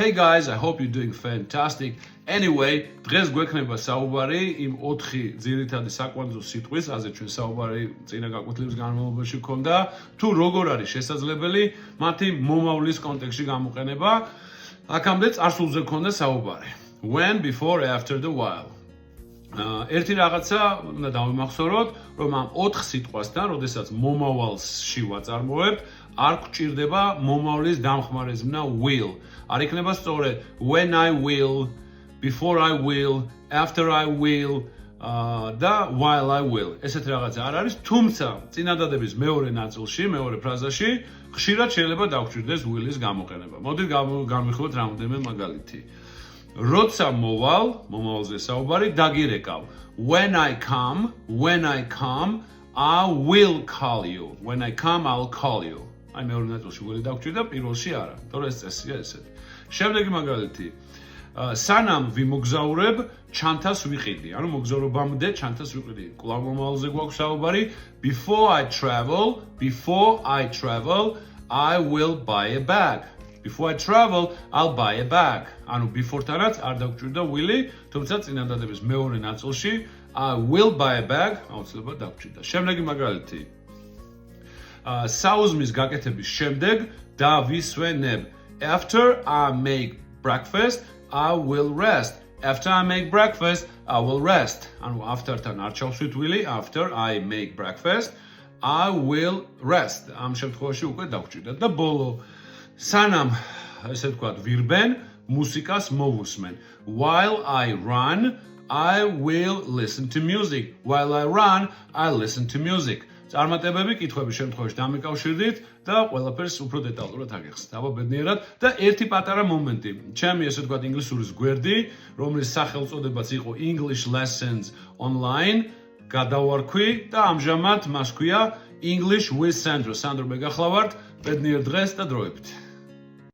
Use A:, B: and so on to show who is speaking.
A: Hey guys, I hope you're doing fantastic. Anyway, დღეს გვექნება საუბარი იმ 4 ძირითადი საკვანძო სიტყვის, აზე ჩვენ საუბარი წინა გაკვეთილების განმავლობაში გქონდა, თუ როგორ არის შესაძლებელი მათი მომავლის კონტექსტში გამოყენება. აქამდე წარსულზე გქონდა საუბარი. When, before, after the while. ერთი რაღაცა უნდა დავიმახსოვროთ, რომ ამ 4 სიტყვასთან, როდესაც მომავალში ვაწარმოებთ, არ გვჭირდება მომავლის დამხმარეზმნა will. არ იქნება სწორედ when I will, before I will, after I will და while I will. ესეთი რაღაცა არ არის, თუმცა წინადადების მეორე ნაწილში, მეორე ფრაზაში ხშირად შეიძლება დაგვჭირდეს will-ის გამოყენება. მოდით განვიხილოთ რამოდენიმე მაგალითი. როცა მომავალზე საუბარი დაგირეკავ. When I come, I will call you. When I come, I'll call you. აი მეორე ნაწილში will დაგვჭირდა, პირველში არა. თორე ეს წესია ესეთი. შემდეგი მაგალითი. სანამ ვიმოგზაურებ, ჩანთას ვიყიდი. ანუ მოგზაურობამდე ჩანთას ვიყიდი. კვლავ მომავალზე გვაქვს საუბარი. Before I travel, I will buy a bag. Before I travel, I'll buy a bag. ანუ before-თანაც არ დაგვჭირდა will-ი, თუმცა წინადადების მეორე ნაწილში I will buy a bag აუცილებლად დაგვჭირდა. შემდეგი მაგალითი. საუზმის გაკეთების შემდეგ დავისვენებ. After I make breakfast, I will rest. After I make breakfast, I will rest. ანუ after-თან არ ჩავსვით will-ი, after I make breakfast, I will rest. ამ შემთხვევაში უკვე დაგვჭირდა და ბოლო სანამ ესე ვთქვათ ვირბენ, მუსიკას მოვუსმენ. While I run, I will listen to music. While I run, I listen to music. წარმატებები კითხვების შემთხვევაში დამიკავშირდით და ყველაფერს უფრო დეტალურად აგეხსნით. აბა ბედნიერად და ერთი პატარა მომენტი. ჩემი ესე ვთქვათ ინგლისურის გვერდი, რომლის სახელწოდებაც იყო English Lessons Online, გადავარქვი და ამჟამად მას ქვია English with Sandro. Sandro მეგახლავართ, ბედნიერ დღეს და დროებით.